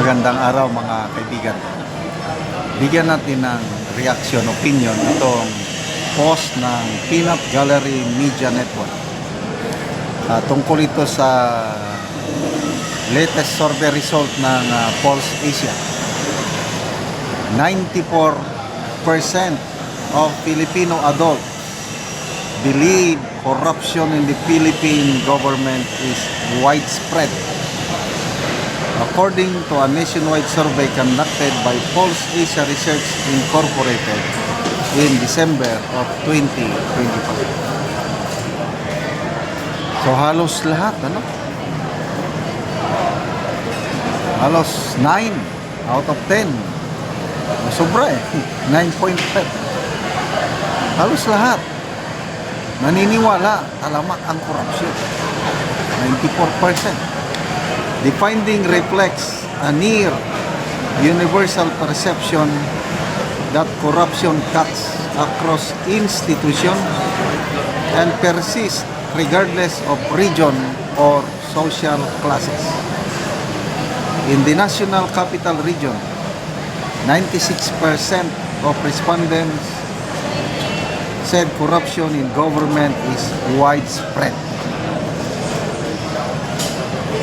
Magandang araw mga kaibigan. Bigyan natin ng reaction, opinion itong post ng Peanut Gallery Media Network. Tungkol ito sa latest survey result ng Pulse Asia. 94% of Filipino adults believe corruption in the Philippine government is widespread. According to a nationwide survey conducted by Pulse Asia Research Incorporated in December of 2025. So halos lahat, halos 9 out of 10. Sobra 9.5. Halos lahat naniniwala talamak ang korupsyon. 94%. The finding reflects a near universal perception that corruption cuts across institutions and persists regardless of region or social classes. In the National Capital Region, 96% of respondents said corruption in government is widespread.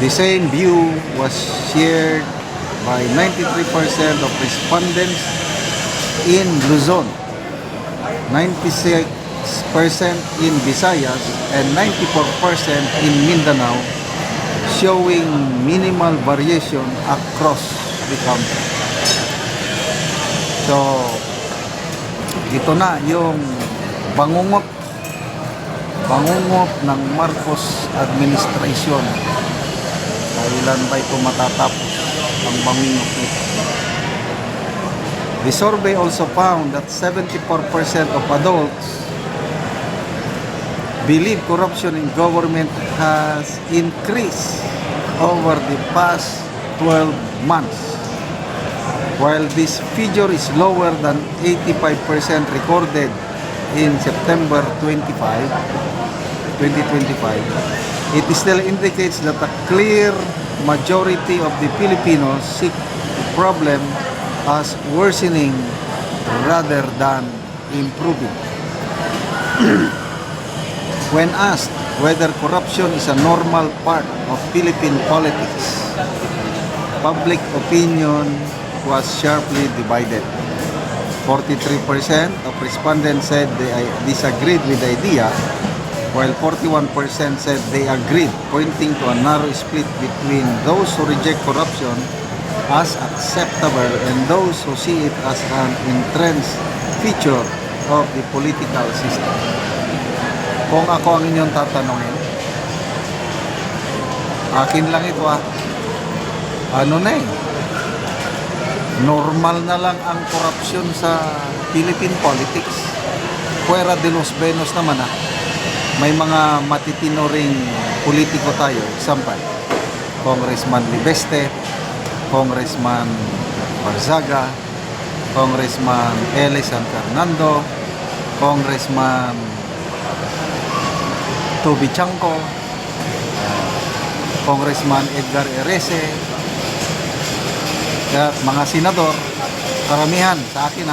The same view was shared by 93% of respondents in Luzon, 96% in Visayas, and 94% in Mindanao, showing minimal variation across the country. So, ito na yung bangungot ng Marcos administration. Kailan ba ito matatapos ang bangungot nito? The survey also found that 74% of adults believe corruption in government has increased over the past 12 months. While this figure is lower than 85% recorded in September 2025, it still indicates that a clear majority of the Filipinos see the problem as worsening rather than improving. When asked whether corruption is a normal part of Philippine politics, public opinion was sharply divided. 43% of respondents said they disagreed with the idea, while 41% said they agreed, pointing to a narrow split between those who reject corruption as acceptable and those who see it as an entrenched feature of the political system. Kung ako ang inyong tatanungin, akin lang ito normal na lang ang korupsyon sa Philippine politics. Fuera de los Venos naman may mga matitino ring politiko tayo. Example, Congressman Libeste, Congressman Barzaga, Congressman Eli San Fernando, Congressman Toby Chanco, Congressman Edgar Erese, at mga senador, karamihan sa akin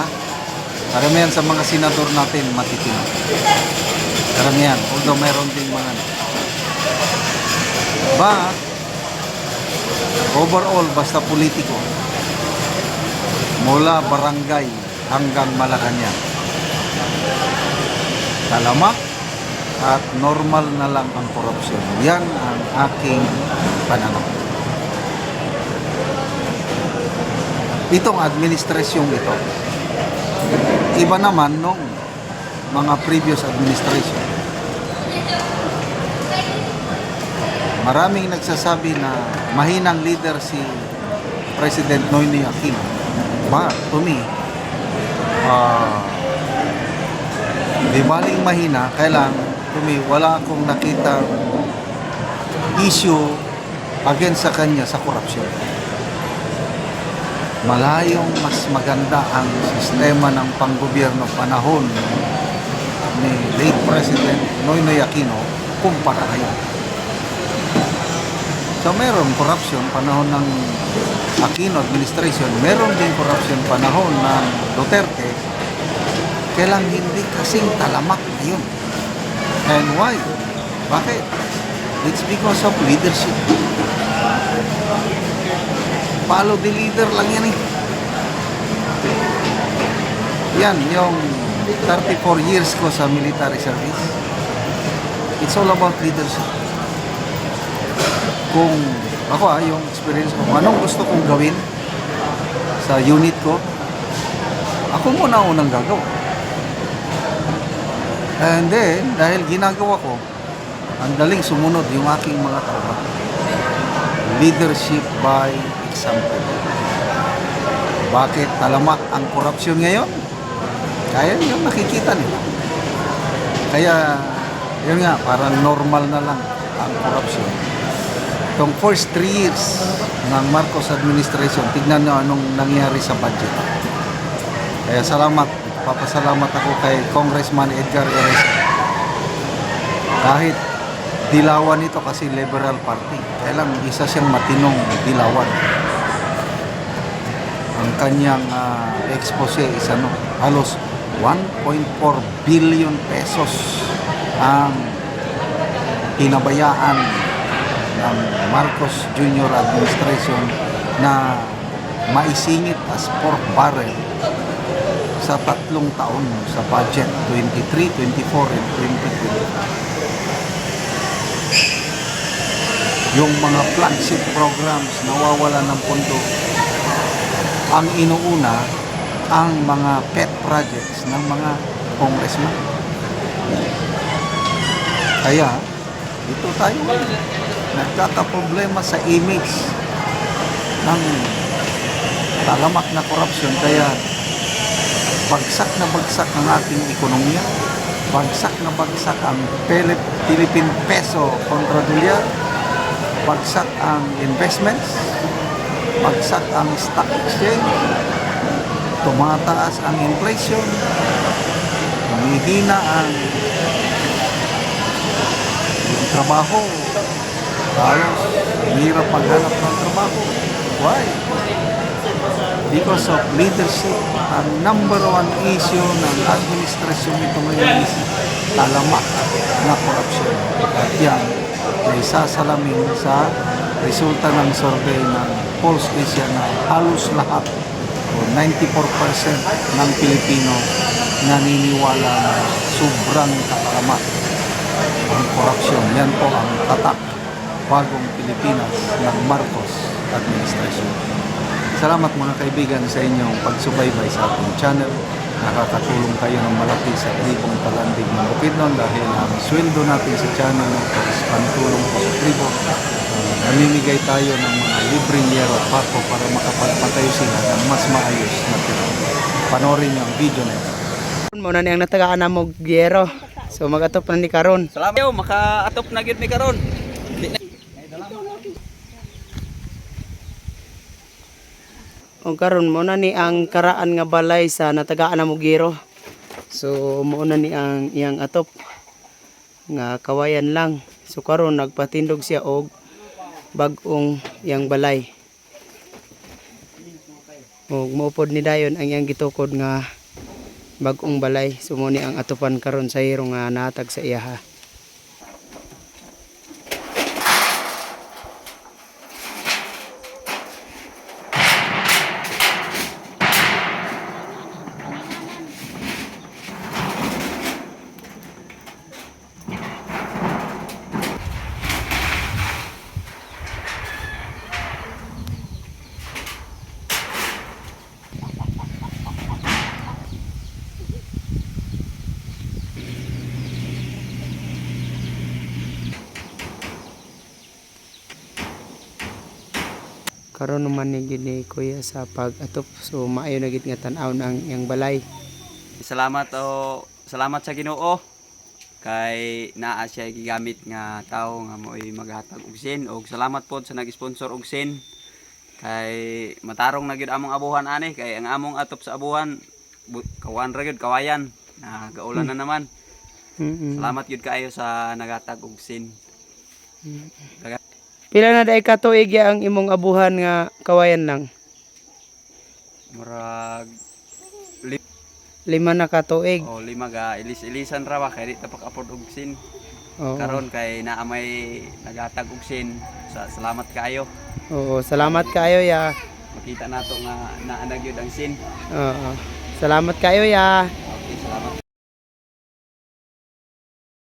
karamihan sa mga senador natin matitino. Karamihan, although mayroon ding mga but overall, basta politiko mula barangay hanggang Malacanang, talamak at normal na lang ang korupsyon. Yan ang aking pananaw. Itong administrasyong ito, iba naman nung mga previous administration. Maraming nagsasabi na mahinang leader si President Noynoy Aquino. But to me, di baling mahina, kailang to me, wala akong nakita issue against sa kanya sa korupsyon. Malayong mas maganda ang sistema ng panggobyerno panahon ni late President Noynoy Aquino kumpara ngayon. So meron corruption panahon ng Aquino administration, meron din corruption panahon ng Duterte, kailang hindi kasing talamak ngayon. And why? Bakit? It's because of leadership. Follow the leader lang yan eh. Yan, yung 34 years ko sa military service. It's all about leadership. Kung ako yung experience ko, kung anong gusto kong gawin sa unit ko, ako muna unang gagawa. And then, dahil ginagawa ko, ang daling sumunod yung aking mga trabaho. Leadership by example. Bakit talamak ang korupsyon ngayon? Kaya yung nakikita nila. Kaya, yun nga, parang normal na lang ang korupsyon. Itong first 3 years ng Marcos administration, tignan nyo anong nangyari sa budget. Kaya salamat, papasalamat ako kay Congressman Edgar Eresa. Kahit dilawan ito kasi Liberal Party, kaya lang isa siyang matinong dilawan. Ang kanyang expose is halos 1.4 billion pesos ang pinabayaan ng Marcos Jr. administration na maisingit as pork barrel sa 3 taon sa budget 23, 24, and 2020. Yung mga flagship programs nawawala ng pondo. Ang inuuna, ang mga pet projects ng mga congressman. Kaya, ito tayo nagkakaproblema sa image ng talamak na korupsyon. Kaya bagsak na bagsak ang ating ekonomiya, bagsak na bagsak ang Philippine peso kontra dolyar, bagsak ang investments, bagsak ang stock exchange, tumataas ang inflation, humihina ang trabaho, halos hirap maghanap ng trabaho. Why? Because of leadership. Ang number 1 issue ng administrasyon nito ngayon is talamak na korupsyon. At yan ay sasalamin sa resulta ng survey ng Pulse Asia na halos lahat o 94% ng Pilipino naniniwala na sobrang katalamak ang korupsyon. Yan po ang tatak bagong Pilipinas ng Marcos administration. Salamat mga kaibigan sa inyong pagsubaybay sa ating channel. Nakakatulong kayo ng malaki sa tribong Talandig ng Bukidnon dahil ang sweldo natin sa channel is pantulong po sa tribo. Namimigay tayo ng mga libreng yero at pako para makapagpatayo sila ng mas maayos na tira. Panoorin niyo ang video na ito. Muna niyang natagaan na mo gyero. So magatop na ni karon. Salamat yo, maka-atop na gyud mi karon. O karon mo na ni ang karaan nga balay sa natagaan na mo gyero. So mo na ni ang iyang atop nga kawayan lang. So karon nagpatindog siya og bag-ong iyang balay. Og maupod ni dayon ang iyang gitukod nga bag-ong balay. So mo ni ang atopan karon sa hiro nga natag sa iyaha. Karon naman ni gid ni kuya sa pag-atop. So maayo na gid nga tan-aw ang iyang balay. Salamat salamat sa Ginoo kay naa siya gigamit nga tawo nga mo'y maghatag og sin, og salamat pod sa nag-sponsor og sin kay matarong na gyud among abuhan ani kay ang among atop sa abuhan kawan ra gyud kawayan na gaulan na naman. Salamat gyud kaayo sa naghatag og sin. Pila na day ka tuig ang imong abuhan nga kawayan lang? murag 5 na ka tuig. o 5 ga ilis-ilisan ra ba kay di ta pag-afford og sin. Oo. Karon kay naa may naghatag og sin. Salamat kaayo. Oo, salamat kayo ya. Makita nato nga naa na gyud ang sin. Oo. Salamat kayo ya.